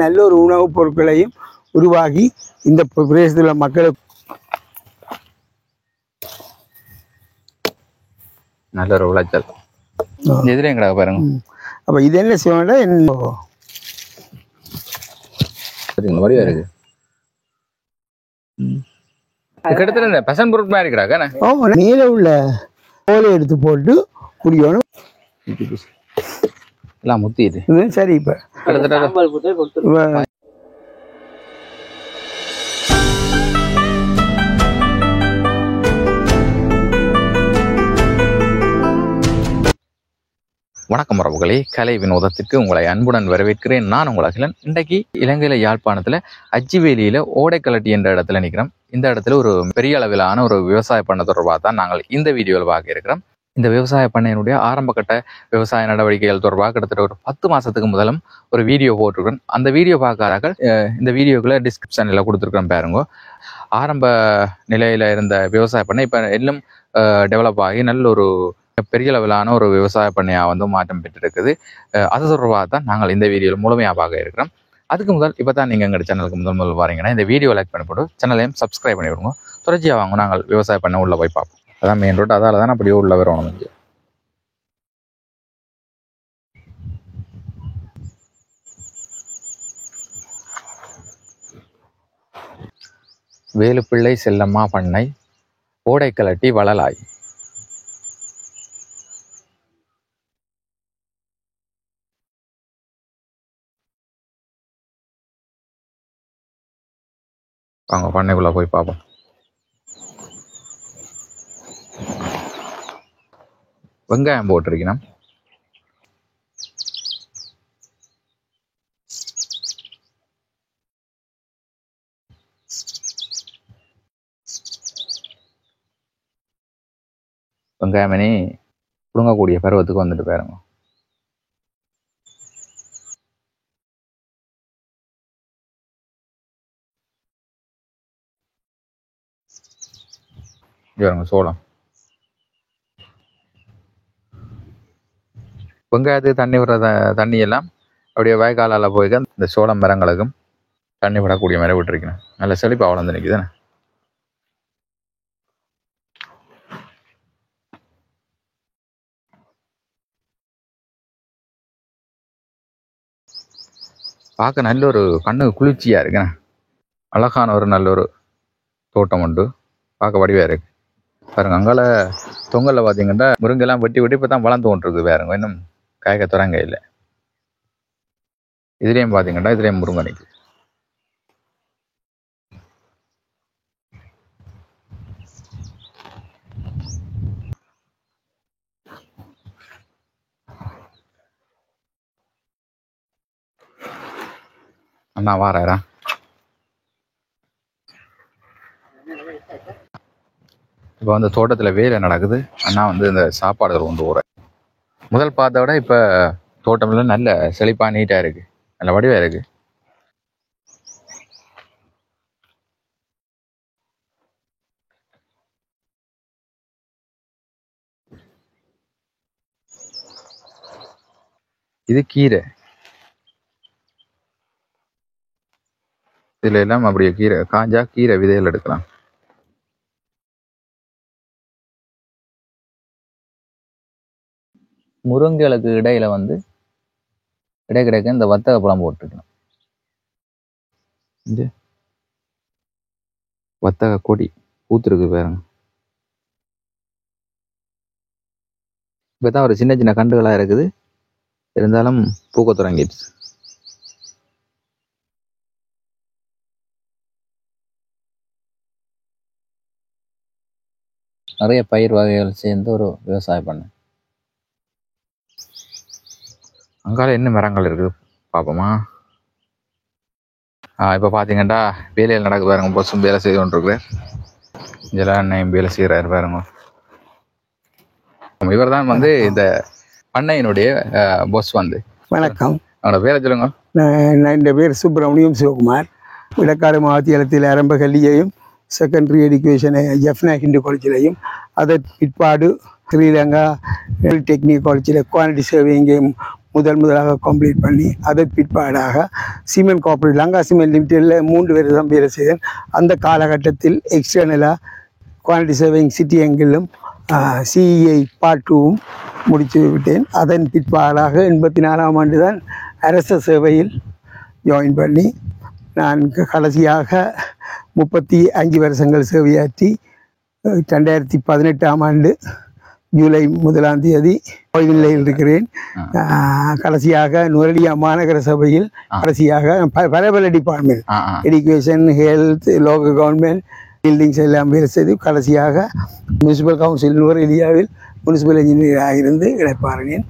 நல்ல ஒரு உணவுப் பொருட்களையும் உருவாகி இந்த பிரதேசத்தில் உள்ள மக்களுக்கு நல்ல ஒரு விளைச்சல் எதிரே எங்கடா பாருங்க. அப்போ இது என்ன செய்வாங்கன்னா வடிவா இருக்கு. கிட்டத்தட்ட பசன் பொருட் மாதிரி இருக்கிறாங்க. நீல உள்ள கோலை எடுத்து போட்டு குடிக்கணும். எல்லாம் முத்திட்டு சரி. இப்போ வணக்கம் உறவுகளே, கலை வினோதத்திற்கு உங்களை அன்புடன் வரவேற்கிறேன். நான் உங்கள் அகிலன். இன்றைக்கு இலங்கையில யாழ்ப்பாணத்துல அச்சிவேலியில ஓடைக்கலட்டி என்ற இடத்துல நிற்கிறோம். இந்த இடத்துல ஒரு பெரிய அளவிலான ஒரு விவசாய பண்ணை தொடர்பாக தான் நாங்கள் இந்த வீடியோவில் பார்க்க இருக்கிறோம். இந்த விவசாய பண்ணையினுடைய ஆரம்ப கட்ட விவசாய நடவடிக்கைகள் தொடர்பாக கிட்டத்தட்ட ஒரு 10 மாசத்துக்கு முதலும் ஒரு வீடியோ போட்டிருக்கிறேன். அந்த வீடியோ பார்க்கார்கள் இந்த வீடியோக்குள்ள டிஸ்கிரிப்ஷன்ல கொடுத்துருக்கிறேன் பாருங்க. ஆரம்ப நிலையில இருந்த விவசாய பண்ணை இப்ப எல்லாம் டெவலப் ஆகி நல்ல ஒரு பெரிய அளவிலான ஒரு விவசாய பண்ணையாக வந்து மாற்றம் பெற்றிருக்குது. அது தொடர்பாக தான் நாங்கள் இந்த வீடியோவில் முழுமையாக பார்க்க இருக்கிறோம். அதுக்கு முதல் இப்போ தான் நீங்கள் எங்கள் சேனலுக்கு முதல் வரீங்கன்னா இந்த வீடியோ லைக் பண்ணி போட்டு சேனலையும் சப்ஸ்கிரைப் பண்ணி விடுங்க. தொடர்ச்சியாக வாங்க, நாங்கள் விவசாய பண்ணை உள்ளே போய் பார்ப்போம். அதான் மெயின் ரோட், அதால் தான் அப்படியே உள்ள வரணும். இங்கே வேலுப்பிள்ளை செல்லம்மா பண்ணை ஓடைக்கலட்டி வளலாய். வாங்க பண்ணைக்குள்ள போய் பார்ப்போம். வெங்காயம் போட்டிருக்கணும். வெங்காயமணி புடுங்கக்கூடிய பருவத்துக்கு வந்துட்டு பாருங்க. பாருங்க சோளம். வெங்காயத்துக்கு தண்ணி விடுற தண்ணி எல்லாம் அப்படியே வயக்காலால் போய் இந்த சோளம் மரங்களுக்கும் தண்ணி விடக்கூடிய மாதிரி விட்டுருக்கணும். நல்ல செழிப்பாக வளர்ந்து நிற்குதுண்ணே. பார்க்க நல்ல ஒரு கண்ணுக்கு குளிர்ச்சியாக இருக்குண்ணே. அழகான ஒரு நல்ல ஒரு தோட்டம் உண்டு, பார்க்க வடிவாக இருக்கு பாருங்க. அங்கால தொங்கலில் பார்த்தீங்கன்னா முருங்கெல்லாம் வெட்டி வெட்டி இப்போ தான் வளர்ந்து கொண்டிருக்கு பாருங்க. இன்னும் காய்க்க தொடங்க இல்லை. இதுலேயும் பார்த்தீங்கன்னா இதுலேயும் முருங்கை நிற்குது. அண்ணா வாரா இப்போ வந்து தோட்டத்தில் வேலை நடக்குது. அண்ணா வந்து இந்த சாப்பாடுகள் கொண்டு போகிறேன். முதல் பார்த்த விட இப்போ தோட்டம்லாம் நல்ல செழிப்பாக நீட்டாக இருக்குது, நல்ல வடிவாக இருக்குது. இது கீரை. இதில் எல்லாம் அப்படியே கீரை காஞ்சா கீரை விதைகள் எடுக்கலாம். முருங்கைகளுக்கு இடையில வந்து இடைக்கிடைக்க இந்த வத்தக பழம் போட்டுருக்கணும். இந்த வத்தக கொடி பூத்துருக்கு பாருங்க. இப்பதான் ஒரு சின்ன சின்ன கண்டுகளா இருக்குது, இருந்தாலும் பூக்க தொடங்கிடுச்சு. நிறைய பயிர் வகைகள் சேர்ந்து ஒரு விவசாயம் பண்ண. அங்கால என்ன மரங்கள் இருக்குது பார்ப்போமா. இப்போ பார்த்தீங்கன்னா வேலையில் நடக்குது பாருங்க. பஸ்ஸும் வேலை செய்து கொண்டிருக்கு. இதெல்லாம் அண்ணன் வேலை செய்கிறாரு பாருங்க. இவர் தான் வந்து இந்த பண்ணையினுடைய பஸ் வந்து. வணக்கம். அவனோட பேரை சொல்லுங்க. இந்த பேர் சுப்பிரமணியம் சிவகுமார். விளக்காடு மாவட்டத்தில் ஆரம்ப கல்வியையும் செகண்டரி எஜுகேஷனை ஜெஃப்னா ஹிந்து காலேஜிலையும், அதன் பிற்பாடு ஸ்ரீலங்கா டெக்னிக் காலேஜில் குவாலிட்டி சேவைங்கையும் முதலாக கம்ப்ளீட் பண்ணி அதன் பிற்பாடாக சிமெண்ட் கார்பரேட் லங்கா சிமெண்ட் லிமிடெடில் 3 வருடம் வேலை செய்தேன். அந்த காலகட்டத்தில் எக்ஸ்டர்னலாக குவாலிட்டி சர்வேயிங் சிட்டி எங்கிலும் சிஇஐ பார்ட் 2வும் முடித்து விட்டேன். அதன் பிற்பாடாக 84ஆம் ஆண்டு தான் அரச சேவையில் ஜாயின் பண்ணி நான் கடைசியாக 35 வருஷங்கள் சேவையாற்றி 2018ஆம் ஆண்டு ஜூலை 1ஆம் தேதி ஓய்வு நிலையில் இருக்கிறேன். கடைசியாக நுவரெலியா மாநகர சபையில் கடைசியாக பல department education, health, local government, buildings எல்லாம் வேலை செய்து கடைசியாக முனிசிபல் கவுன்சில் நுவரெலியாவில் முனிசிபல் இன்ஜினியராக இருந்து இடைப்பாறினேன்.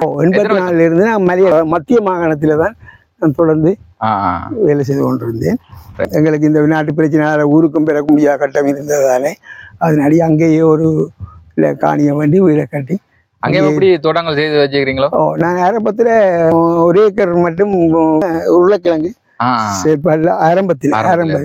84 நான் மத்திய மாகாணத்தில் தான் நான் தொடர்ந்து வேலை செய்து கொண்டிருந்தேன். எங்களுக்கு இந்த நாட்டு பிரச்சனையால் ஊருக்கும் பெறக்க முடியாத கட்டம் இருந்ததாலே அதனடி அங்கேயே ஒரு காணியை வேண்டி வீடை கட்டி அங்கே எப்படி தோட்டங்கள் செய்து வச்சுக்கிறீங்களோ? நான் ஆரம்பத்தில் 1 ஏக்கர் மட்டும் உருளைக்கிழங்கு செயற்பாடுல ஆரம்ப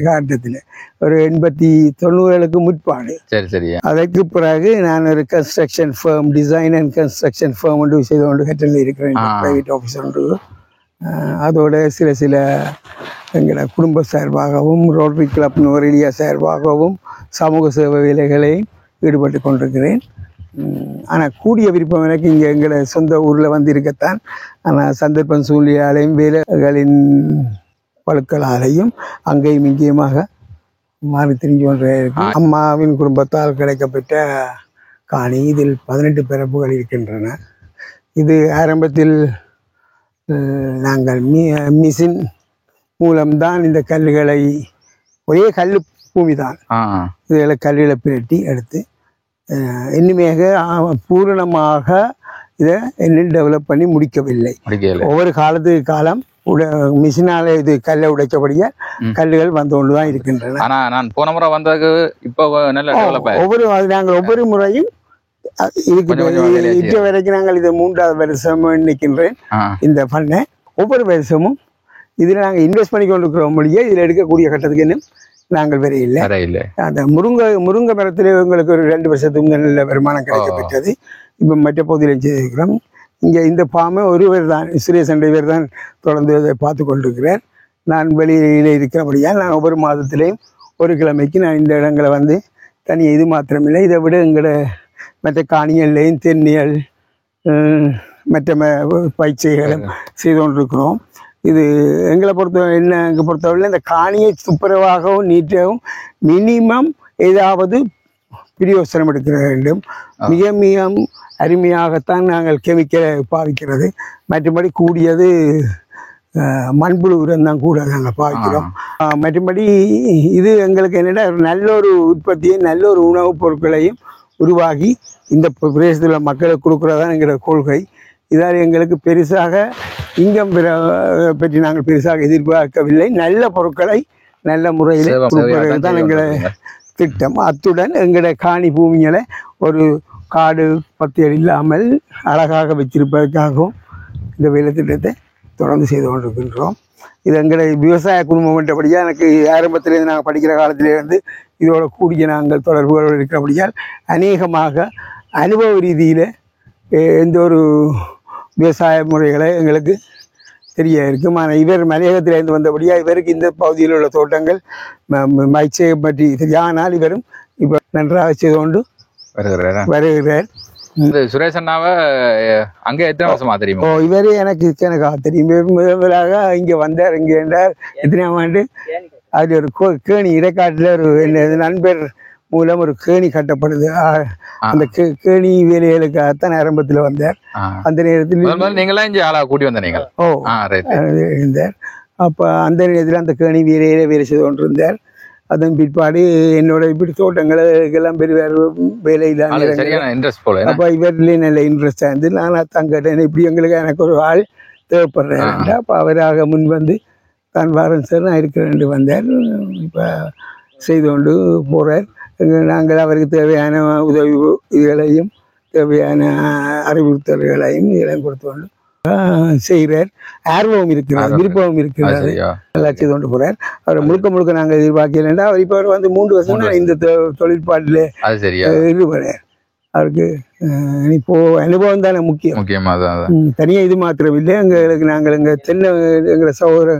காலத்தில் ஒரு 80-90களுக்கு முற்பாடு. சரி சரி. அதற்கு பிறகு நான் ஒரு construction firm, design and construction firm ஒன்று செய்து கொண்டு கட்டளில் இருக்கிறேன், பிரைவேட் ஆஃபீஸ் ஒன்று. அதோட சில எங்களோட குடும்ப சார்பாகவும் ரோட்டரி கிளப் நுவரெலியா சார்பாகவும் சமூக சேவை வேலைகளை ஈடுபட்டு கொண்டிருக்கிறேன். ஆனால் கூடிய விருப்பம் எனக்கு இங்கே எங்களை சொந்த ஊரில் வந்து இருக்கத்தான். ஆனால் சந்தர்ப்பம் சூழ்நிலையாலையும் வேலைகளின் பழுக்களாலையும் அங்கேயும் இங்கேயுமாக மாறி திரிஞ்சு கொண்டே இருக்கு. அம்மாவின் குடும்பத்தால் கிடைக்கப்பட்ட காணி, இதில் 18 பிறப்புகள் இருக்கின்றன. இது ஆரம்பத்தில் நாங்கள் மிஷின் மூலம்தான் இந்த கல்லுகளை, ஒரே கல் பூமி தான், இதில் கல்லுகளை பிரட்டி எடுத்து இன்னுமேக பூரணமாக இதை இன்னும் டெவலப் பண்ணி முடிக்கவில்லை. ஒவ்வொரு காலத்துக்கு காலம் மிஷினால இது கல்லை உடைச்சபடியே கல்லுகள் வந்து கொண்டு தான் இருக்கின்றன. நான் போன முறை வந்ததுக்கு இப்போ நாங்கள் ஒவ்வொரு முறையும் இதுக்கு வரைக்கும் நாங்கள் இது 3வது வருஷம் நிற்கின்றேன் இந்த பண்ணை. ஒவ்வொரு வருஷமும் இதில் நாங்கள் இன்வெஸ்ட் பண்ணி கொண்டு இருக்கிற மொழியே இதில் எடுக்கக்கூடிய கட்டத்துக்கு இன்னும் நாங்கள் வேற இல்லை. அந்த முருங்கை மரத்தில் எங்களுக்கு ஒரு 2 வருஷத்துக்கு நல்ல வருமானம் கிடைக்கப்பட்டது. இப்போ மற்ற பகுதியில் செய்திருக்கிறோம். இங்கே இந்த பாமை ஒருவர் தான், சுரேஷ் இவர் தான் தொடர்ந்து அதை பார்த்து கொண்டிருக்கிறார். நான் வெளியில் இருக்கிறபடியால் நான் ஒவ்வொரு மாதத்திலையும் ஒரு கிழமைக்கு நான் இந்த இடங்களை வந்து தனியாக இது மாத்திரமில்லை, இதை விட எங்களோட மற்ற காணிகள்லையும் தென்னியல் மற்ற பயிற்சிகளும் செய்து கொண்டிருக்கிறோம். இது எங்களை பொறுத்தவரை இந்த காணியை துப்புரவாகவும் நீட்டாகவும் மினிமம் ஏதாவது பிரயோசனம் எடுக்க வேண்டும். மிக மிக அருமையாகத்தான் நாங்கள் கெமிக்கலை பாவிக்கிறது. மற்றபடி கூடியது மண்புழு உரம் தான் கூட நாங்கள் பாவிக்கிறோம். மற்றபடி இது எங்களுக்கு என்னென்னா நல்ல ஒரு உற்பத்தியை, நல்ல ஒரு உணவுப் பொருட்களையும் உருவாகி இந்த பிரதேசத்தில் உள்ள மக்களுக்கு கொடுக்குறதான் எங்களோட கொள்கை. இதால் எங்களுக்கு பெருசாக இங்கம் பற்றி நாங்கள் பெருசாக எதிர்பார்க்கவில்லை. நல்ல பொருட்களை நல்ல முறையில் கொடுப்பது தான் எங்களை திட்டம். அத்துடன் எங்களோட காணி பூமிகளை ஒரு காடு பத்தியல் இல்லாமல் அழகாக வச்சிருப்பதற்காகவும் இந்த வேலை திட்டத்தை தொடர்ந்து செய்து கொண்டிருக்கின்றோம். இது எங்களை விவசாய குடும்பம் என்றபடியாக எனக்கு ஆரம்பத்திலேருந்து நாங்கள் படிக்கிற காலத்திலேருந்து இதோட கூடிய நாங்கள் தொடர்புகளோடு இருக்கிறபடியால் அநேகமாக அனுபவ ரீதியில் எந்த ஒரு விவசாய முறைகளை எங்களுக்கு தெரிய இருக்கும். ஆனால் இவர் மலையகத்திலிருந்து வந்தபடியாக இவருக்கு இந்த பகுதியில் உள்ள தோட்டங்கள் மயிற்சியை பற்றி தெரியும். ஆனால் இவரும் இப்போ நன்றாக செய்து கொண்டு வருகிறார். சுரேஷ் அண்ணாவை அங்கே எத்தனை வருஷமா தெரியும்? இவர் எனக்கு தெரியும். முதலாக இங்கே வந்தார். இங்கே என்றார் எத்தனையாம் ஆண்டு அது ஒரு கேணி இடைக்காட்டில் ஒரு நண்பர் மூலம் ஒரு கேணி கட்டப்படுது. அந்த கேணி வேலைகளுக்காகத்தான் ஆரம்பத்தில் வந்தார். அந்த நேரத்தில் நீங்களா இங்கே ஆளா கூட்டி வந்தீங்க? இருந்தார். அப்போ அந்த நேரத்தில் அந்த கேணி வேலை செய்து கொண்டிருந்தார். அதன் பிற்பாடு என்னோட இப்படி தோட்டங்களுக்கெல்லாம் பெரிய வேலையில் அப்போ இவர்லேயே நல்ல இன்ட்ரெஸ்டாக இருந்து நான் தான் கேட்டேன், இப்படி எனக்கு ஒரு ஆள் தேவைப்படுறேன். அப்போ அவராக முன் வந்து தான் வரேன் சார் நான் இருக்கிறேன் வந்தார். இப்போ செய்து கொண்டு போகிறார். நாங்கள் அவருக்கு தேவையான உதவி இதுகளையும் தேவையான அறிவுறுத்தல்களையும் இதெல்லாம் கொடுத்து கொண்டு செய்கிறார். ஆர்வம் இருக்கிறார், விருப்பமும் இருக்கிறார், நல்லா செய்து கொண்டு போகிறார். அவரை முழுக்க நாங்கள் எதிர்பார்க்கலன்னா அவர் இப்போ வந்து 3 வருஷம் இந்த தொழிற்பாட்டில் ஈடுபடுறார். அவருக்கு இப்போ அனுபவம் தானே முக்கியமாக தனியாக இது மாத்திரம் இல்லை. எங்களுக்கு நாங்கள் எங்கள் எங்களை சகோதர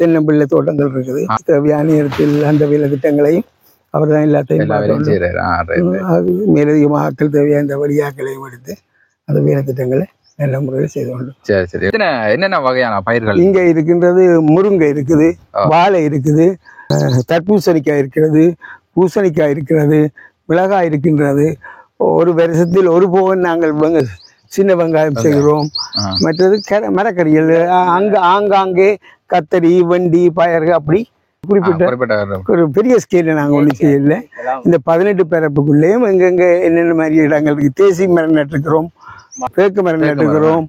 தென்னம்பிள்ளை தோட்டங்கள் இருக்குது. தேவையான இடத்தில் அந்த வேலை திட்டங்களையும் அவர் தான் எல்லாத்தையும் அது மேலதிகமாக ஆட்கள் தேவையான இந்த வழியாக்களையும் எடுத்து அந்த வேலை திட்டங்களை நல்ல முறையில் செய்து கொண்டு. சரி சரி. என்னென்ன வகையான பயிர்கள் இங்கே இருக்கின்றது? முருங்கை இருக்குது, வாழை இருக்குது, தர்பூசணிக்காய் இருக்கிறது, பூசணிக்காய் இருக்கிறது, மிளகாய் இருக்கின்றது. ஒரு வருஷத்தில் ஒரு போகன் நாங்கள் சின்ன வெங்காயம் செய்கிறோம். மற்றது மரக்கறிகள் ஆங்காங்கே கத்தரி, வண்டி, பயறு அப்படி குறிப்பிட்ட ஒரு பெரிய ஸ்கேல நாங்கள் ஒன்றும் செய்யலை. இந்த 18 பரப்புக்குள்ளேயும் எங்கெங்கே என்னென்ன மாதிரி இடங்கள் இருக்குது. தேசி மரம் நட்டுக்கிறோம், தேக்கு மரம் நட்டுக்கிறோம்,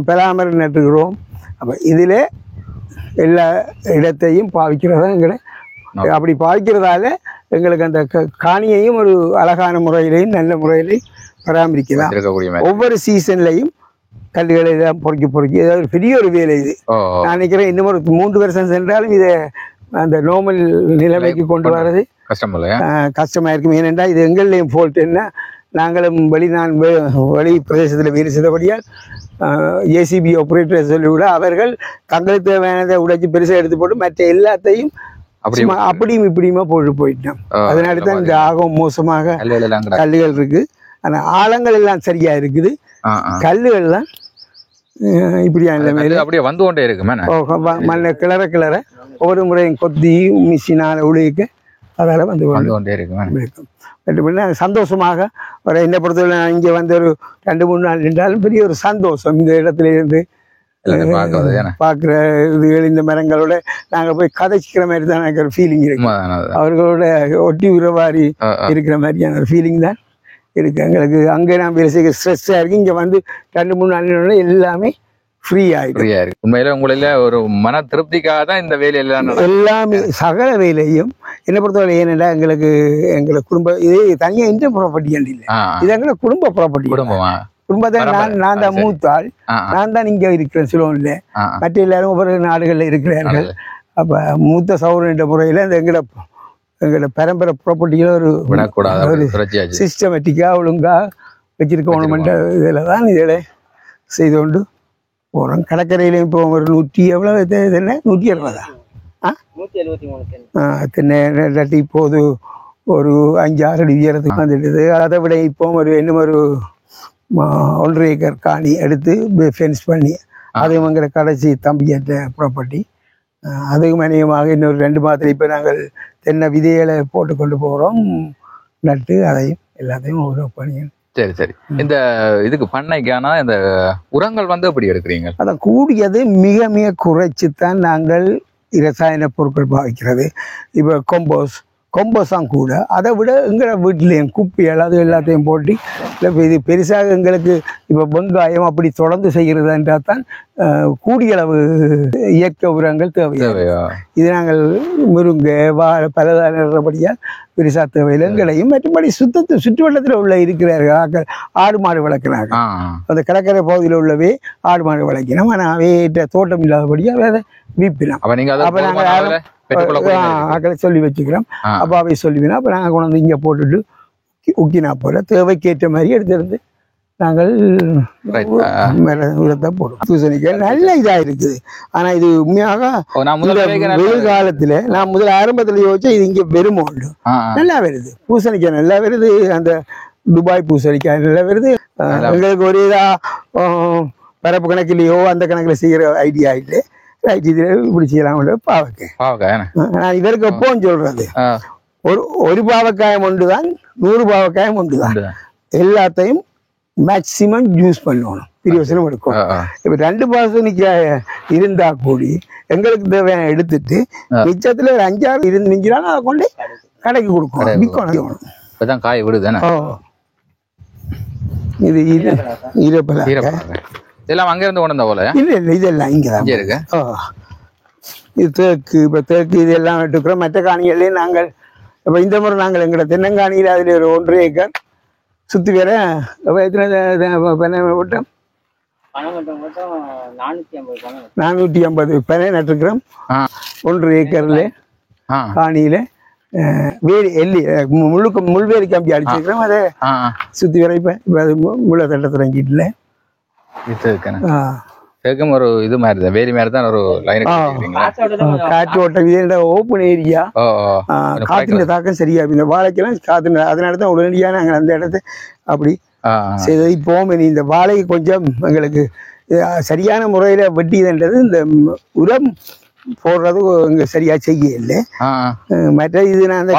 பலாமரம் நட்டுக்கிறோம். அப்போ இதில் எல்லா இடத்தையும் பாவிக்கிறதா எங்களை அப்படி பாவிக்கிறதால எங்களுக்கு அந்த காணியையும் ஒரு அழகான முறையிலையும் நல்ல முறையிலையும் பராமரிக்கலாம். ஒவ்வொரு சீசன்லையும் கல்லுகளை எல்லாம் பொறுக்கி ஏதாவது பெரிய ஒரு வேலை இது. நான் நினைக்கிறேன் இன்னும் ஒரு 3 வருஷம் சென்றாலும் இதை அந்த நார்மல் நிலைமைக்கு கொண்டு வர்றது கஷ்டமா இருக்கும். ஏனென்றால் இது எங்களையும் ஃபால்ட் என்ன, நாங்களும் வெளி பிரதேசத்தில் வேலை செய்தபடியால் ஏசிபி ஆப்ரேட்டர் சொல்லிவிட அவர்கள் தங்களுக்கு தேவையானதை உடைச்சி பெருசாக எடுத்து போட்டு மற்ற எல்லாத்தையும் அப்படியும் இப்படியுமா போயிட்டோம். அதனால தான் இந்த ஆகம் மோசமாக கல்லுகள் இருக்கு. ஆனால் ஆழங்கள் எல்லாம் சரியா இருக்குது, கல்லுகள் தான் இப்படியா அப்படியே வந்து கொண்டே இருக்கு. மண்ணை கிளற ஒவ்வொரு முறையும் கொத்தி மிஷினால உழைக்க அதால வந்து கொண்டே இருக்கும். சந்தோஷமாக ஒரு என்னை பொறுத்தவரை இங்கே வந்து ஒரு 2-3 நாள் நின்றாலும் பெரிய ஒரு சந்தோஷம். இந்த இடத்துல இருந்து பார்க்குற இதுகள் இந்த மரங்களோட நாங்கள் போய் கதைச்சிக்கிற மாதிரி தான் எனக்கு ஒரு ஃபீலிங் இருக்கு. அவர்களோட ஒட்டி உறவாரி இருக்கிற மாதிரியான ஒரு ஃபீலிங் தான் இருக்கு எங்களுக்கு. அங்கே நான் வேலை செய்ய ஸ்ட்ரெஸ்ஸாக இருக்கு. இங்கே வந்து 2-3 நாள் எல்லாமே ஃப்ரீ ஆகிடும். உண்மையில உங்களில் ஒரு மன திருப்திக்காக தான் இந்த வேலையெல்லாம் எல்லாமே சகல வேலையும் என்னை பொறுத்தவரை. ஏனென்றா எங்களை குடும்ப இது தனியாக இந்த ப்ராப்பர்ட்டி இல்லை, இது எங்களை குடும்ப ப்ராப்பர்ட்டி. குடும்பத்தை நான் தான் மூத்தாள், நான் தான் இங்கே இருக்கிறேன் சிலோன்ல. மற்ற எல்லாரும் ஒவ்வொரு நாடுகளில் இருக்கிறார்கள். அப்போ மூத்த சௌரன்ற முறையில் இந்த எங்களோட பரம்பரை ப்ராப்பர்ட்டியில் ஒரு சிஸ்டமேட்டிக்காக ஒழுங்காக வச்சிருக்கணுமென்ற இதில் தான் இதில் செய்து கொண்டு போகிறோம். கடற்கரையிலையும் இப்போ ஒரு 100 எவ்வளோ என்ன 160 தென்னை இப்போது ஒரு 5-6 அடி உயரத்துக்கு வந்துடுது. அதை விட இப்போ இன்னும் ஒரு 1.5 ஏக்கர் காணி எடுத்து ஃபென்ஸ் பண்ணி அதையும் அங்கே கடைசி தம்பியற்ற ப்ராப்பர்ட்டி. அதுக்கு மனிதமாக இன்னொரு 2 மாதத்தில் இப்போ நாங்கள் தென்னை விதைகளை போட்டு கொண்டு போகிறோம், நட்டு அதையும் எல்லாத்தையும் ஒரு பணியும். சரி சரி. இந்த இதுக்கு பண்ணைக்கான இந்த உரங்கள் வந்து எப்படி எடுக்கிறீங்க? அதை கூடியது மிக மிக குறைச்சித்தான் நாங்கள் ரசாயன பொருட்கள் பாவிக்கிறது. இப்போ கொம்போஸாம் கூட அதை விட எங்களை வீட்டிலையும் குப்பிகள் அது எல்லாத்தையும் போட்டு இல்லை இது பெருசாக எங்களுக்கு இப்போ வெங்காயம் அப்படி தொடர்ந்து செய்கிறதுன்றால் தான் கூடிய அளவு இயற்கை உரங்கள் தேவையா. இது நாங்கள் முருங்கை வாழை பலதானபடியால் பெருசாக தேவையில்லை. எங்களையும் மற்றபடி சுற்றுவட்டத்தில் உள்ள இருக்கிறார்கள் ஆடு மாடு வளர்க்கிறாங்க. அந்த கடற்கரை பகுதியில் உள்ளவே ஆடு மாடு வளர்க்கணும். ஆனால் அவையிட்ட தோட்டம் இல்லாதபடியாக அதை வீப்பினோம். அப்போ நாங்கள் ஆக்களை சொல்லி வச்சுக்கிறோம். அப்போ அவை சொல்லுவீங்கன்னா அப்போ நாங்கள் கொண்டு வந்து இங்கே போட்டுட்டு உக்கினா போல தேவைக்கேற்ற மாதிரி எடுத்துருந்து நாங்கள் உரத்தை போடுவோம். பூசணிக்காய் நல்ல இதாக இருக்குது. ஆனால் இது உண்மையாக வெயில் காலத்தில் நான் முதல்ல ஆரம்பத்தில் யோசிச்சா இது இங்கே பெருமை உண்டு, நல்லா வருது. பூசணிக்காய் நல்லா வருது, அந்த துபாய் பூசணிக்காய் நல்லா வருது. எங்களுக்கு ஒரு இதாக பரப்பு கணக்கிலேயோ அந்த கணக்கில் செய்கிற ஐடியா இல்லை. இதில் இப்படி செய்யலாம். பாவக்காய் நான் இதற்கு எப்போவும் சொல்றது ஒரு பாவக்காயம் ஒன்று தான், 100 பாவக்காயம் ஒன்று தான். எல்லாத்தையும் மேக்சிமம் யூஸ் பண்ணணும், பிரியோசனம் எடுக்கணும். இப்போ 2 பாசனிக்காய் இருந்தா கூடி எங்களுக்கு தேவையான எடுத்துட்டு மிச்சத்துல ஒரு 5-6 இருந்து மிஞ்சினாலும் அதை கொண்டு கடைக்கு கொடுக்கணும், விற்கணும். காய் விடுதானே இது ஈரப்பழம் இதெல்லாம் அங்க இருந்து கொண்டு போல இல்ல இதெல்லாம் இங்கதான் இருக்கு. இது தேக்கு, இப்ப தேக்கு இதெல்லாம் எடுக்கிறோம். மற்ற காணிகள்லயும் நாங்கள் இப்ப இந்த முறை நாங்கள் எங்களோட தென்னங்காணியில் அதுல ஒரு 1.5 ஏக்கர் சுத்தி வேற விட்டோம் 450 பனை நட்டுக்கிறோம் 1.5 ஏக்கர்ல காணியில. வேலி எல்லி முள்வேலி கம்பி அடிச்சிருக்கிறோம். அதை சுற்றி வரைப்பேன். இப்போ அது முள்ள தட்டை தொடங்கிட்டுல ஒரு இது மாதிரி தான் வேலி மாதிரி தான் ஒரு லைன். காற்று ஓட்டம் இது ஓப்பன் ஏரியா. காற்றின் தாக்கம் சரியா இந்த வாழைக்கெல்லாம் காற்று. அதனால தான் உடனடியாக நாங்கள் அந்த இடத்த அப்படி செய்தது. இப்போ இந்த வாழை கொஞ்சம் எங்களுக்கு சரியான முறையில் வெட்டிதுன்றது இந்த உரம் போடுறது இங்கே சரியா செய்ய இல்லை. மற்ற இது நான்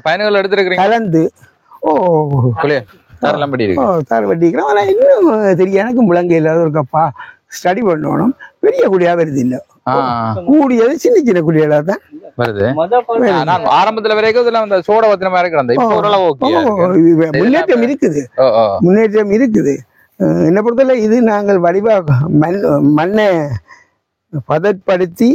பயன்கள் எடுத்துருக்கிறேன் கலந்து தார் வெட்டிக்கிறோம். ஆனால் இன்னும் தெரியும் எனக்கு முழங்க இல்லாத ஒரு கப்பா ஸ்டடி பண்ணணும். பெரிய குழியா வருது இல்லை, கூடியது சின்ன சின்ன குழிகளா தான் வருது. ஆரம்பத்துல வரைக்கும் சோட வத்தினமா முன்னேற்றம் இருக்குது, முன்னேற்றம் இருக்குது. என்ன பொறுத்தவரை இது நாங்கள் வடிவா மண்ணை பதப்படுத்தி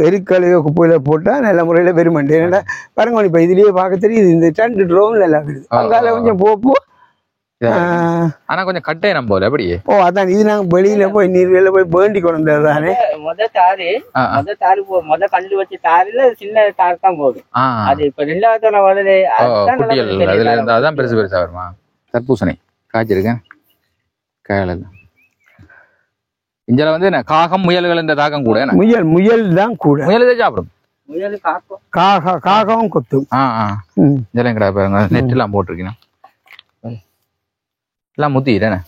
எரிக்கலையோ குப்பையில போட்டா நல்ல முறையில வெறுமண்டு. ஏன்னா பாருங்க இப்ப இதுலயே பார்க்க தெரியுது இந்த 2 ட்ரோன் நல்லா இருக்குது. அங்கால கொஞ்சம் போப்போ ஆனா கொஞ்சம் கட்டையம் போல அப்படியே. அதான் இது நாங்க வெளியில போய் நீர்ல போய் வேண்டி கொண்டு தானே. கண்டு வச்ச தாரில சின்ன தார் தான் போதும். அது இப்ப 2வது அதுல இருந்தாதான் பெருசு பெருசா வருமா. தர்பூசணி காய்ச்சிருக்கேன் காயல. இஞ்சல வந்து காகம் முயல்கள் இந்த தாக்கம் கூட. முயல் தான் கூட. முயல் சாப்பிடும். காகம் கொத்தும். இதெல்லாம் கிடையாது பாருங்க. நெட் எல்லாம் போட்டிருக்கீங்க எல்லாம் முத்திட்டானே.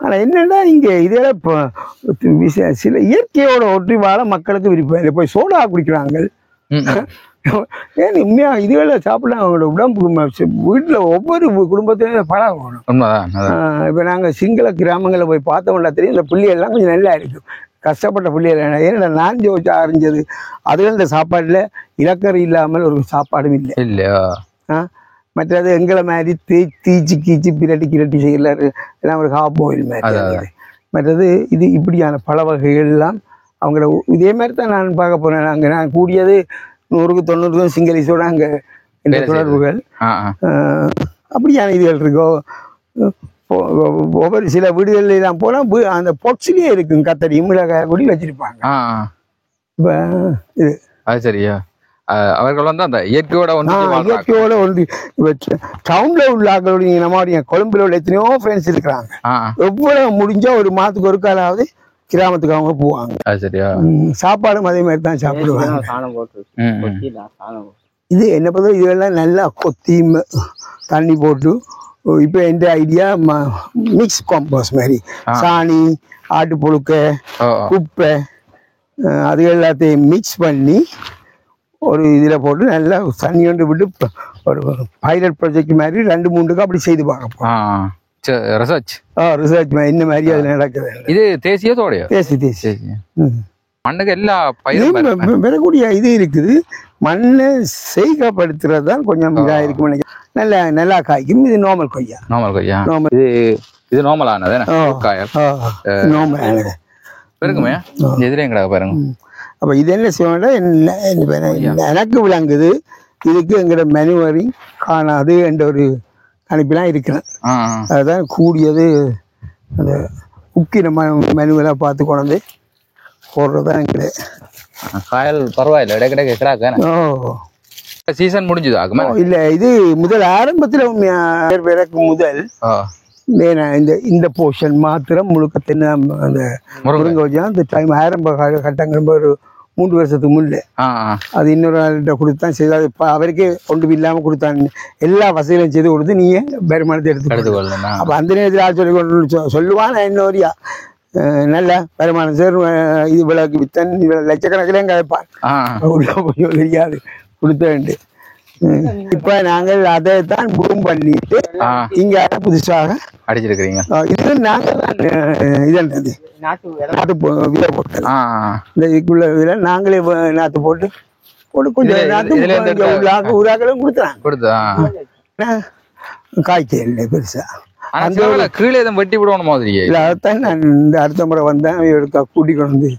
ஆனா என்னன்னா இங்க இதெல்லாம் சில இயற்கையோட ஒற்றி வாழ மக்களுக்கு விருப்பம். போய் சோடா குடிக்கிறாங்க. ஏன் உண்மையா இதுவெல்லாம் சாப்பிடலாம். அவங்களோட உடம்பு வீட்டுல ஒவ்வொரு குடும்பத்திலும் பழகணும். இப்ப நாங்க சிங்கள கிராமங்களில் போய் பார்த்தோம்னா தெரியும் இந்த புள்ளிகள் எல்லாம் கொஞ்சம் நல்லா இருக்கும். கஷ்டப்பட்ட புள்ளிகள் ஏன்னா நான் ஜோதிச்சு அறிஞ்சது அதுல இந்த சாப்பாடுல இலக்கறி இல்லாமல் ஒரு சாப்பாடும் இல்லை இல்லையா. மற்றது எங்களை மாதிரி தீச்சு கீச்சு பிரட்டி செய்யலாரு எல்லாம் ஒரு ஹாஃப் பாயில் மாதிரி. மற்றது இது இப்படியான பல வகைகள் எல்லாம் அவங்களோட இதே மாதிரி தான் நான் பார்க்க போறேன். அங்கே நான் கூடியது 100க்கு 90 சிங்களீஸோட அங்கே இந்த தொடர்புகள் அப்படியான இதுகள் இருக்கோ. ஒவ்வொரு சில வீடுகளில் எல்லாம் போனால் அந்த பொட்ஸ்லேயே இருக்கும் கத்தரி மிளகாய் கூடி வச்சிருப்பாங்க. இப்போ இது அது சரியா. அவர்கள் வந்து அந்த இயற்கையோட ஒன்று டவுன்ல உள்ள ஆக்களுடைய நம்மளுடைய கொழும்புல உள்ள எத்தனையோ ஃப்ரெண்ட்ஸ் இருக்கிறாங்க. எவ்வளவு முடிஞ்சா ஒரு மாதத்துக்கு ஒரு காலாவது கிராமத்துக்கு அவங்க போவாங்க. சரியா. சாப்பாடும் அதே மாதிரி தான் சாப்பிடுவாங்க. இது என்ன பண்ணுறது இதெல்லாம் நல்லா கொத்தி தண்ணி போட்டு இப்போ எந்த ஐடியா மிக்ஸ் காம்போஸ்ட் மாதிரி சாணி ஆட்டு புழுக்க குப்பை அது எல்லாத்தையும் மிக்ஸ் பண்ணி ஒரு இதில் போட்டு நல்லா தண்ணி கொண்டு விட்டு ஒரு பைலட் ப்ராஜெக்ட் மாதிரி 2-3 அப்படி செய்து பார்க்க ரிசர்ச் இந்த மாதிரி அது நடக்குது. இது தேசியத்தோடைய தேசி மண்ணுக்கு எல்லா பயிரும் பெறக்கூடிய இது இருக்குது. மண்ணை செய்கப்படுத்துறது தான் கொஞ்சம் இதாக இருக்கும் நினைக்கிறேன். நல்லா காய்க்கும். இது நார்மல் கொய்யா. இது நார்மலானது நார்மலானது இருக்குமே. எதிரே கிடக்கு பாருங்க. அப்போ இது என்ன செய்வோம்னா எனக்கு விளங்குது இதுக்கு எங்களோட மெனுவரி காணாது என்ற ஒரு கணிப்பெல்லாம் இருக்கிறேன். அதுதான் கூடியது அந்த முக்கிய மெனுவெல்லாம் பார்த்து கொண்டு போடுறதுதான் எங்களே காயல் பரவாயில்ல. இடைக்கிடைக்கு சீசன் முடிஞ்சது ஆகுமா இல்லை. இது முதல் ஆரம்பத்தில் முதல் இந்த போர்ஷன் மாத்திரம் முழுக்க தென்ன அந்த முருங்கை வச்சா அந்த டைம் ஆரம்ப கட்டங்கள் ஒரு 3 வருஷத்துக்கு முன்னே அது இன்னொரு ஆள்கிட்ட கொடுத்தான் செய்து. அது அவருக்கே கொண்டு இல்லாமல் கொடுத்தான். எல்லா வசதியும் செய்து கொடுத்து நீங்க வருமானத்தை எடுத்துக்கொள்ளலாம். அப்போ அந்த நேரத்தில் ஆள் சொல்லி கொண்டு சொல்லுவான் இன்னொரியா நல்ல வருமானம் சார் இது விளக்கு வித்தன் லட்சக்கணக்கிலே கதைப்பான். உள்ள போய் தெரியாது கொடுத்த வேண்டு. இப்ப நாங்கள் அதை தான் பூம் பண்ணிட்டு இங்க புதுசாக அடிச்சிருக்கிறீங்க. இது நாங்க இதன்றது நாட்டு விதை போட்டு இந்த இதுக்குள்ள இதுல நாங்களே நாத்து போட்டு கொஞ்சம் நாத்து ஊராக்களும் கொடுத்துறாங்க. காய்ச்சல் பெருசா அந்த கீழே வெட்டி விடணும் மாதிரி இல்ல. அதைத்தான் நான் இந்த அடுத்த முறை வந்தேன் கூட்டிக் கொண்டு வந்து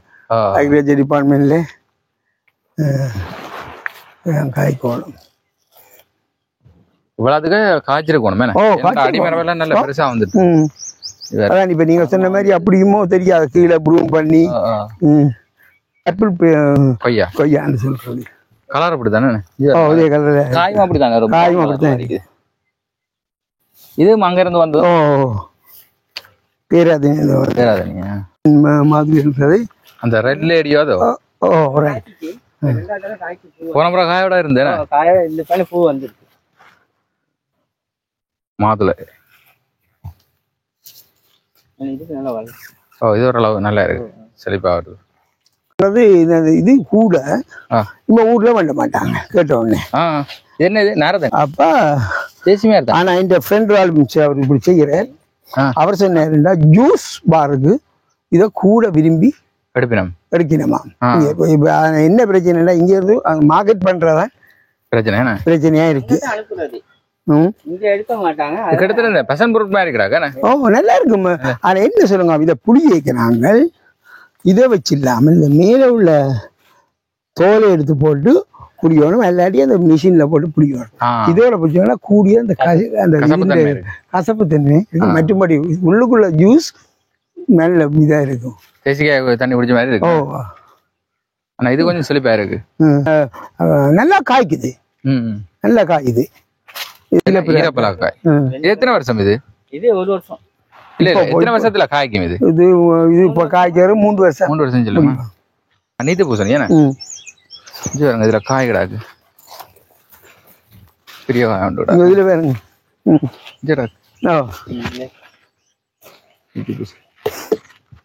அக்ரிகல்ச்சர் டிபார்ட்மெண்ட்ல காய்க்கணும். இவ்வளவுக்கு காய்ச்சிருக்கணும். அடிமரம் நல்ல பெருசா வந்துட்டு. அதான் இப்ப நீங்க சொன்ன மாதிரி அப்படியுமோ தெரியாது. கீழே ப்ரூம் பண்ணி ஆப்பிள் கொய்யான்னு சொல்றது கலர் அப்படித்தானே? இதே கலர். காயும் அப்படித்தானே? காயும் அப்படித்தான் இருக்குது. இது அங்க இருந்து வந்து பேராதீங்க மாதிரி இருக்கிறது. அந்த ரெட் லேடியோ அதோ போன முறை காயோட இருந்தேன். காய இந்த பழ பூ வந்துருக்கு மாதுளை. இது ஓரளவு நல்லா இருக்கு, செழிப்பா வருது. இது கூட நம்ம ஊர்ல பண்ண மாட்டாங்க கேட்ட உடனே. என்ன இது நாரதன்? அப்பா தேசியமா இருந்தா. ஆனா இந்த ஃப்ரெண்ட் அவர் இப்படி செய்கிறேன். அவர் சொன்னா ஜூஸ் பாருக்கு இதை கூட விரும்பி எடுக்கணுமா. என்ன பிரச்சனைனா இங்க இருந்து மார்க்கெட் பண்றதான் பிரச்சனையா இருக்கு. நல்லா இருக்கும். ஆனா என்ன சொல்லுங்க, இதை புளி வைக்கிறாங்க. இதை வச்சு இல்லாமல் இந்த மேல உள்ள தோலை எடுத்து போட்டு புளியணும், இல்லாட்டி அந்த மிஷின்ல போட்டு புளியணும். இதோட பிடிச்சோம்னா கூடிய அந்த கசப்பு தன்மை மற்றபடி உள்ளுக்குள்ள ஜூஸ் நல்ல இதா இருக்கும். தண்ணி குடிச்ச மாதிரி இருக்கு. ஆனா இது கொஞ்சம் செழிப்பா இருக்கு, நல்லா காய்க்குது. நல்லா காய்க்குது. எத்தனை வருஷம் இது? இது ஒரு வருஷம். இல்ல எத்தனை வருஷத்துல காய்க்கும் இது? இது இப்ப காய்க்கிற 3 வருஷம். 3 வருஷம் சொல்லுமா? நீத்து பூசணி ஏன்னா இதுல காய் கிடாக்கு பெரிய காய் இதுல வேறுங்க.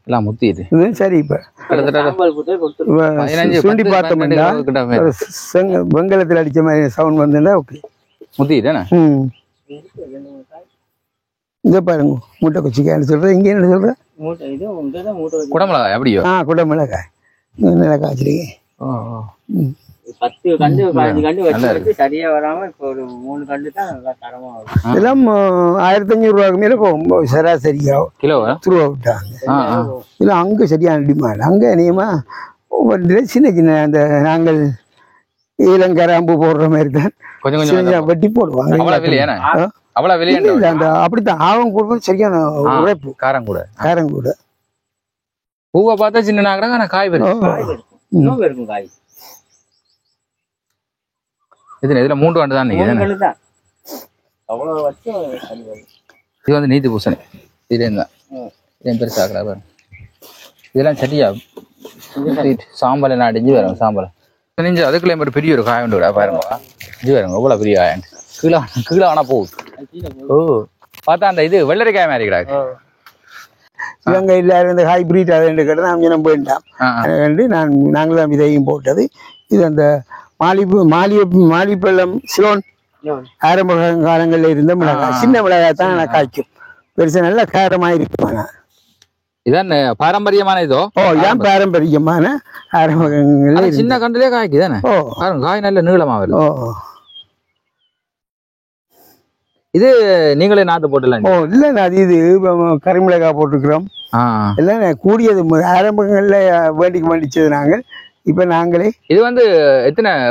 எல்லாம் முத்திது. சரி, இப்ப சுண்டி பார்த்தோம்னா வெங்கலத்தில் அடிச்ச மாதிரி சவுண்ட் வந்தா ஓகே முத்திட்டானே. இதை பாருங்க, மூட்டை கொச்சிக்காய் சொல்றேன். இங்க என்ன சொல்றேன்? குடமிளகாய். அப்படியோ? குடமிளகாய் நல்லா காய்ச்சிருக்கேன். 10 கண்டு 15 கண்டு வச்சு சரியா வராம இப்போ ஒரு 3 கண்டு தான் நல்லா தரமா வரும். இதெல்லாம் 1500 ரூபாய்க்கு மேல போகும் சராசரியா கிலோ துருவா விட்டாங்க. இல்லை அங்க சரியான டிமாண்ட். அங்க நியமா சின்ன சின்ன அந்த நாங்கள் இளங்கராம்பு போடுற மாதிரி தான் கொஞ்சம் வெட்டி போடுவாங்க. அந்த அப்படித்தான் ஆவம் கொடுப்பது சரியான உழைப்பு. காரம் கூட பூவை பார்த்தா சின்ன நாகரா காய் வரும். காய் இதுல 3 ஆண்டு தான். இது வந்து நீத்து பூசணி. இதுல பெருசாக இதெல்லாம் சரியா சாம்பல் என்ன அடிஞ்சு வரும். சாம்பல் நெஞ்சு அதுக்குள்ள ஒரு பெரிய ஒரு காய் உண்டு பாருங்க. இது பாருங்க எவ்வளவு பெரிய காய். கீழே ஆனா போகுது. பார்த்தா அந்த இது வெள்ளரிக்காய் மாதிரி கிடாது. இவங்க எல்லாரும் இந்த ஹைபிரிட் அதை கேட்டு நாம் போயிட்டான். நாங்கள் தான் விதையும் போட்டது. இது அந்த மாலிப்பள்ளம் சிலோன் ஆரம்ப காலங்களில் இருந்த மிளகாய். சின்ன மிளகாய் தான் காய்க்கும். பெருசா நல்ல காரமாக இருக்கும். இதான் பாரம்பரியமான இதோ? இதான் பாரம்பரியமான ஆரம்ப சின்ன கண்டுலே காய்க்குதானே? காய் நல்ல நீளமா வரும். இது நீங்களே நாத்து போட்டுலாம்? இல்ல, அது இது கரிமிளகாய் போட்டுக்கிறோம். எல்லாம் கூடியது ஆரம்பங்கள்ல வேண்டிச்சது நாங்கள். இப்ப நாங்களே இது வந்து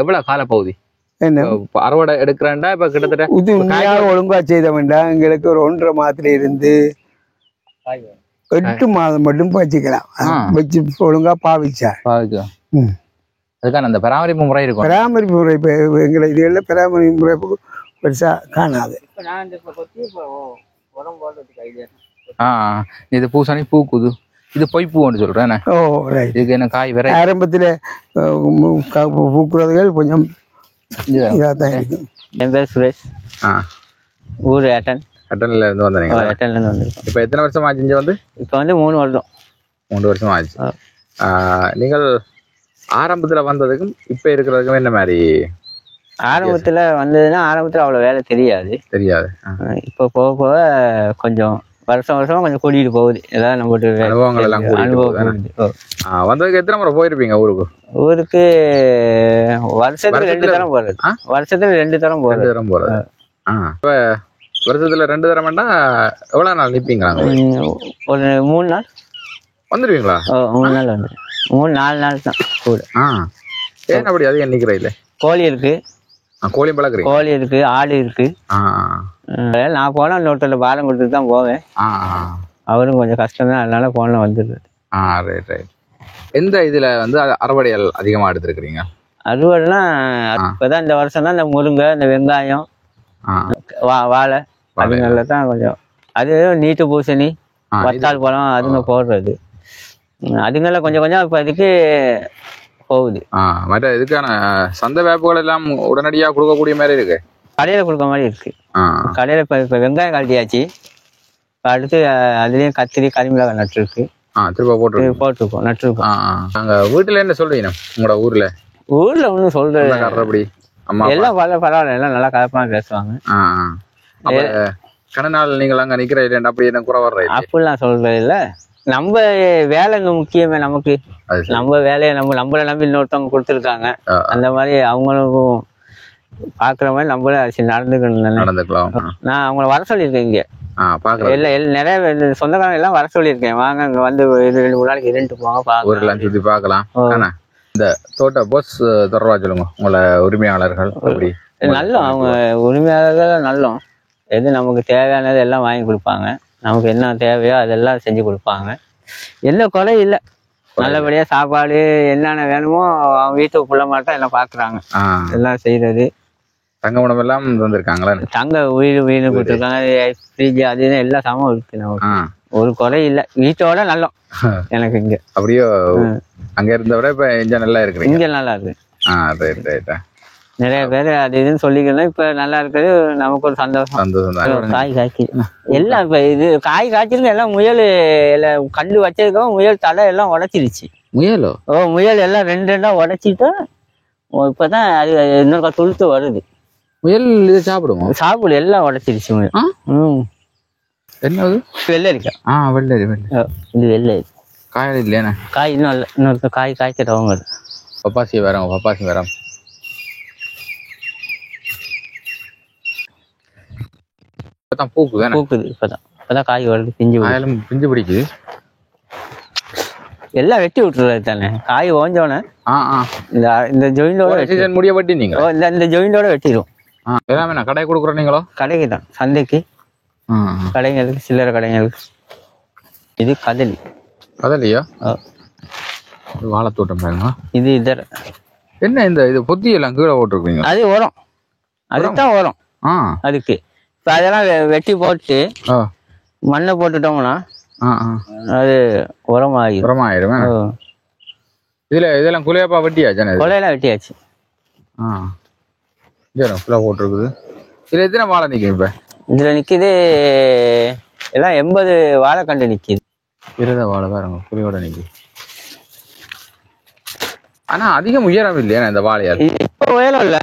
எவ்வளவு கால பகுதி என்ன அறுவடை எடுக்கிறேன்டா? இப்ப கிட்டத்தட்ட இது உண்மையாக ஒழுங்கா செய்த வேண்டாம். எங்களுக்கு ஒரு 1.5 மாதத்துல இருந்து 8 மாதம் மட்டும் வச்சுக்கலாம். வச்சு ஒழுங்கா பாவிச்சா. அதுக்கான அந்த பராமரிப்பு முறை இருக்கும். பராமரிப்பு முறை இப்ப எங்களை இதுல பராமரிப்பு முறை பெருசா காணாது. இது பூசணி பூக்குது. இது பொய்ப்பூன்னு சொல்றேன். இதுக்கு என்ன காய் வேற ஆரம்பத்துல பூக்குறதுகள் கொஞ்சம் இதாதான் இருக்கு. என் பேர் சுரேஷ். ஊர் அட்டன்ல இருந்து வந்தீங்க? அட்டன்ல இருந்து வந்திருக்கோம். இப்ப எத்தனை வருஷம் ஆச்சு இங்க வந்து? இப்ப வந்து 3 வருஷம். 3 வருஷம் ஆச்சு. நீங்கள் ஆரம்பத்துல வந்ததுக்கும் இப்ப இருக்கிறதுக்கும் என்ன மாதிரி? ஆரம்பத்துல வந்ததுன்னா ஆரம்பத்துல அவ்வளவு வேலை தெரியாது. இப்ப போக போக கொஞ்சம் வருஷமா கொஞ்சம் கூட்டிட்டு போகுது. ஏதாவது நம்மளுக்கு அனுபவங்கள் எல்லாம் வந்ததுக்கு எத்தனை முறை போயிருப்பீங்க ஊருக்கு? ஊருக்கு வருஷத்துல 2 தரம் போறது. வருஷத்துல 2 தரம் போறது. இப்ப வருஷத்துல 2 தரம் வேண்டா எவ்வளவு நாள் நிப்பீங்களா? ஒரு 3 நாள் வந்துருவீங்களா? 3 நாள் வந்துரு. 3-4 நாள் தான் கூட. ஏன் அப்படி அது நிக்கிற இல்ல? கோழி இருக்கு. கோழி பழக்கிறீங்க? கோழி இருக்கு, ஆடு இருக்கு. நான் போனா இன்னொருத்தர பாலம் கொடுத்துட்டு தான் போவேன். அவரும் கொஞ்சம் கஷ்டம் தான், அதனால போன வந்துடுறது. எந்த இதுல வந்து அறுவடைகள் அதிகமா எடுத்துருக்கீங்க? அறுவடைலாம் இப்பதான் இந்த வருஷம் தான் இந்த முருங்கை, இந்த வெங்காயம், வாழை அதுங்கள்ல தான் கொஞ்சம். அது நீட்டு பூசணி, வத்தாள் பழம் அதுங்க போடுறது. அதுங்கெல்லாம் கொஞ்சம் கொஞ்சம் இப்போதைக்கு போகுது. மற்ற இதுக்கான சந்தை வேப்புகள் எல்லாம் உடனடியாக கொடுக்கக்கூடிய மாதிரி இருக்கு. கடையில் கொடுக்க மாதிரி இருக்கு. கடையில் இப்போ வெங்காயம் கழட்டியாச்சு. அடுத்து அதுலேயும் கத்திரி, கறிமிளகாய் நட்டுருக்கு. திரும்ப போட்டிருக்கோம், நட்டுருக்கோம். நாங்கள் வீட்டில் என்ன சொல்றீங்க உங்களோட ஊரில்? ஊரில் ஒன்றும் சொல்றது எல்லாம் பரவாயில்ல, எல்லாம் நல்லா கலப்பாக பேசுவாங்க. கணநாள் நீங்கள் அங்கே நிற்கிற இல்லை அப்படி என்ன குறை வர்ற அப்படிலாம் சொல்றது இல்லை. நம்ம வேலை இங்கே முக்கியமே நமக்கு. நம்ம வேலையை நம்மளை நம்பி இன்னொருத்தவங்க கொடுத்துருக்காங்க. அந்த மாதிரி அவங்களுக்கும் பார்க்குற மாதிரி நம்மளே நடந்துக்கலாம். நான் அவங்கள வர சொல்லியிருக்கேன் இங்கே. நிறைய சொந்தக்காரங்க எல்லாம் வர சொல்லியிருக்கேன். வாங்க இங்கே வந்து 2 நாளைக்கு இருந்துட்டு போங்க, ஊரெல்லாம் சுற்றி பார்க்கலாம். இந்த தோட்ட போஸ் தொடர்பா சொல்லுங்க, உங்களை உரிமையாளர்கள் அப்படி நல்ல அவங்க உரிமையாளர்கள் நல்லோம். எது நமக்கு தேவையானது எல்லாம் வாங்கி கொடுப்பாங்க. நமக்கு என்ன தேவையோ அதெல்லாம் செஞ்சு கொடுப்பாங்க. எந்த குறை இல்லை. நல்லபடியாக சாப்பாடு என்னென்ன வேணுமோ அவங்க வீட்டுக்கு புள்ள மாட்டோம் எல்லாம் பார்க்குறாங்க. எல்லாம் செய்கிறது. தங்க உணவு எல்லாம் வந்திருக்காங்களா? தங்க வீடு கொடுத்துருக்காங்க. ஃப்ரிட்ஜ் அது எல்லாம் சமம் இருக்கு. நமக்கு ஒரு குறை இல்லை. வீட்டோட நல்லோம் எனக்கு இங்கே. அப்படியோ அங்கே இருந்தவரை இப்போ இங்கே நல்லா இருக்கு. இங்கே நல்லா இருக்கு. நிறைய பேர் அது இதுன்னு சொல்லிக்கலாம். இப்ப நல்லா இருக்கிறது நமக்கு ஒரு சந்தோஷம். காய் காய்ச்சி எல்லாம் இப்ப இது காய் காய்ச்சிருக்கு. எல்லாம் முயல் எல்லாம் கண்டு வச்சிருக்கோம். முயல் தலை எல்லாம் உடைச்சிருச்சு. முயல் எல்லாம் 2 உடைச்சிட்டு இப்பதான் அது இன்னொரு துளுத்து வருது. முயல் இது சாப்பிடு எல்லாம் உடைச்சிருச்சு முயல். என்னது? வெள்ளரிக்கா. வெள்ளரி. இது வெள்ளரி காய் இல்லையா? காய் இன்னும் இல்லை. இன்னொரு காய் காய்க்கிறவங்க. பப்பாசி வரோம். பூக்குது. இப்பதான் காய் வருது. பிஞ்சு பிடிக்குது. எல்லாம் வெட்டி விட்டுறது தானே. காய் ஓஞ்சோன்னு இந்த ஜொயிண்டோட முடிய வெட்டி நீங்க இந்த ஜொயிண்டோட வெட்டிடும். கடை கொடுக்குறோம் நீங்களோ? கடைக்கு தான், சந்தைக்கு, கடைங்களுக்கு, சில்லறை கடைங்களுக்கு. இது கதலியா? வாழைத்தோட்டம் பாருங்க. இது இதர என்ன இது பொத்தி எல்லாம் கீழே போட்டுருக்கீங்க? அது உரம். அதுதான் உரம். அதுக்கு இப்போ அதெல்லாம் வெட்டி போட்டு மண்ணை போட்டுட்டோம்னா அது உரமாயிடும். இதெல்லாம் குலையப்பா வெட்டியாச்சு? கொலையெல்லாம் வெட்டியாச்சு. போட்டுருக்குது. இதுல எத்தனை வாழை நிற்கும்? இப்ப இதுல நிக்குது எல்லாம் 80 வாழை கண்டு நிக்குது. 20 வாழை பாருங்க புளியோட நிக்குது. ஆனா அதிகம் உயரம் இல்லையா இந்த வாழையால்? இப்ப உயரம் இல்ல.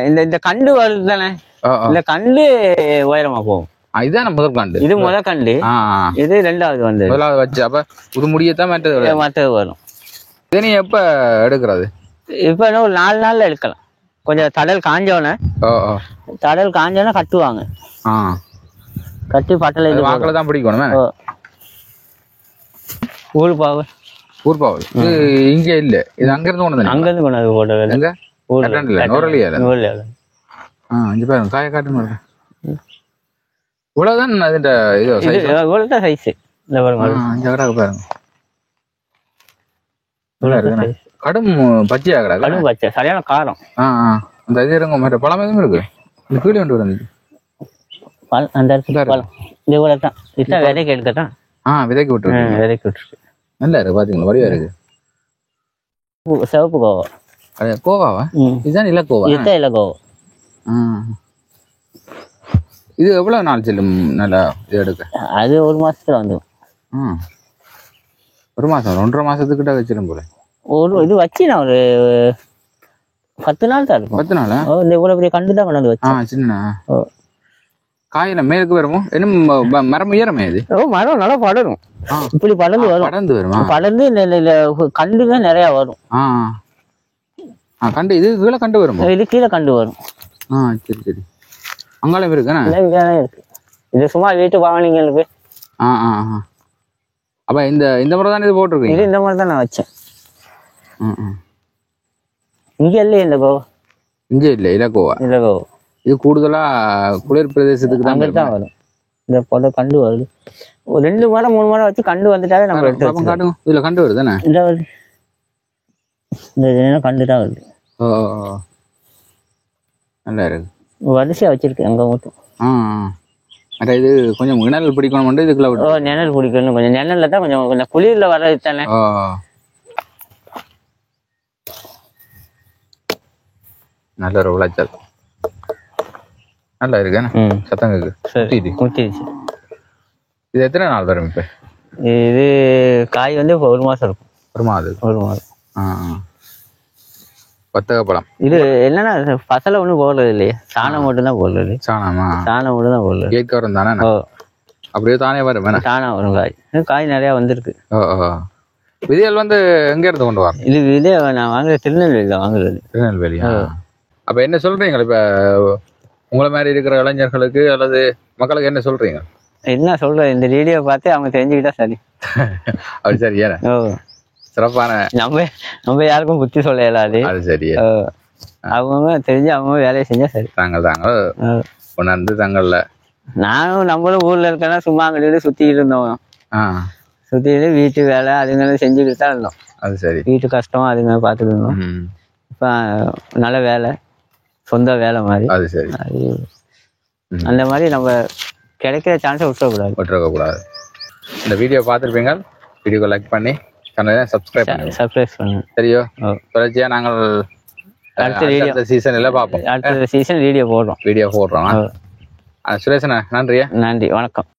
இந்த கண்டு வருது தானே, இந்த கண்டு உயரமா போகும். இதுதான் முதல் கண்டு. இது முதல் கண்டு. இது 2வது வந்து முதலாவது வச்சு. அப்ப புது முடியத்தான் மற்றது வரும். இது நீ எப்ப எடுக்கிறது? இப்ப இன்னும் ஒரு 4 நாள்ல எடுக்கலாம். கொஞ்சம் தடல் காஞ்சோன்னே கட்டுவாங்க. கட்டி பட்டலை வாக்கில தான் பிடிக்கணும். ஊர்பாவல் இது இங்க இல்ல. இது அங்க இருந்து கொண்டு அங்கிருந்து கொண்டாது போட்ட வேலை. எங்க இங்க பாருங்க காய காட்டுன்னு இவ்வளவுதான். அதுண்ட இவ்வளவுதான் சைஸ். இந்த பாருங்க கடும் பச்சையா கிடக்கு. கடும் பச்சை, சரியான காரம். அந்த இது இருங்க மற்ற பழம் எதுவும் இருக்கு. இந்த கீழே கொண்டு வந்து அந்த பழம் இது கூட தான். இதுதான் விதைக்கு எடுக்கத்தான். விதைக்கு விட்டுருக்கு. நல்லா இருக்கு பாத்தீங்களா, வடிவா இருக்கு. சிவப்பு கோவா. கோவாவா? இதுதான் இலக்கோவா? இதுதான் இலக்கோவா. இது எவ்வளவு நாள் செல்லும் நல்லா இது எடுக்க? அது 1 மாசத்துல வந்துடும். 1 மாசம் 1.5 மாசத்துக்கிட்ட வச்சிடும் போல. இது வச்சு நான் ஒரு 10 நாள் தான் இருக்கும். 10 நாளா? இந்த இவ்வளவு பெரிய கண்டு தான் கொண்டாந்து வச்சு. சின்ன காயில மேலுக்கு வருமோ? என்ன மரம் உயரமே இது? மரம் நல்லா படரும். இப்படி படர்ந்து வரும். படர்ந்து கண்டுங்க நிறைய வரும். கண்டு இது கீழே கண்டு வரும். இது கீழே கண்டு வரும். சரி அங்காலம் இருக்கு. இது சும்மா வீட்டு பாவனைங்களுக்கு. அப்ப இந்த முறை தான் இது போட்டிருக்கீங்க? இது இந்த மாதிரி தான் நான் வச்சேன். இங்க இல்லையே இந்த கோவா. இங்க இல்ல இலக்கோவா. இது கூடுதலா குளிர் பிரதேசத்துக்கு தான் வரும். இந்த பொண்ணு கண்டு வருது. ஒரு 2 மரம் 3 மரம் வச்சு கண்டு வந்துட்டாவே நம்ம காட்டுங்க. இதுல கண்டு வருது தானே? இந்த இதெல்லாம் கண்டு தான் வருது. ஓ நல்லா இருக்கு. வரிசையாக வச்சிருக்கு அங்கே மட்டும். அட இது கொஞ்சம் நிழல் பிடிக்கணும் இதுக்குள்ள விட்டு. நிழல் பிடிக்கணும், கொஞ்சம் நிழல்ல தான் கொஞ்சம் கொஞ்சம் குளிரில் வர்றது தானே. நல்ல ஒரு விளைச்சல் நல்லா இருக்கு. சத்தம் கேக்கு முட்டிடுச்சு. இது எத்தனை நாள் வரும் இப்போ? இது காய் வந்து இப்போ 1 மாதம் இருக்கும். 1 மாதம். 1 மாதம். வத்தக பழம். இது என்னன்னா பசலை ஒன்றும் போடுறது இல்லையே, சாணம் மட்டும்தான் போடுறது. சாணமா? சாணம் மட்டும் தான் போடுறது. இயற்கை வரும் தானே? அப்படியே தானே வரும். தானே வரும் காய். காய் நிறையா வந்திருக்கு. விதைகள் வந்து எங்க இருந்து கொண்டு வரோம்? இது விதை நான் வாங்குறது திருநெல்வேலியில் வாங்குறது. திருநெல்வேலியா? அப்ப என்ன சொல்றீங்க இப்ப உங்களை மாதிரி இருக்கிற இளைஞர்களுக்கு அல்லது மக்களுக்கு என்ன சொல்றீங்க? என்ன சொல்றது, இந்த வீடியோ பார்த்து அவங்க தெரிஞ்சுக்கிட்டா சரி. அது சரியா? சிறப்பான. நம்ம யாருக்கும் புத்தி சொல்ல இயலாது. அது சரி. அவங்க தெரிஞ்சு அவங்க வேலையை செஞ்சா சரி. தாங்க உணர்ந்து தங்கள்ல நானும் நம்மளும் ஊர்ல இருக்கனா சும்மா அங்கிட்டு சுத்திக்கிட்டு இருந்தோம். சுத்திட்டு வீட்டு வேலை அதுங்களும் செஞ்சுக்கிட்டு தான் இருந்தோம். அது சரி. வீட்டு கஷ்டம் அதுங்க பார்த்துட்டு இருந்தோம். இப்போ நல்ல வேலை, சொந்த வேலை மாதிரி. அது சரி. அந்த மாதிரி நம்ம கிடைக்கிற சான்ஸை விட்டுறக்கூடாது. இந்த வீடியோ பார்த்துருப்பீங்க. வீடியோக்கு லைக் பண்ணி சேனலை சப்ஸ்கிரைப் பண்ணுங்க. சரியோ? தொடர்ச்சியா நாங்கள் அடுத்த சீசன்ல பார்ப்போம். அடுத்த சீசன் வீடியோ போடுறோம். சுரேஷண்ணா நன்றியா. நன்றி, வணக்கம்.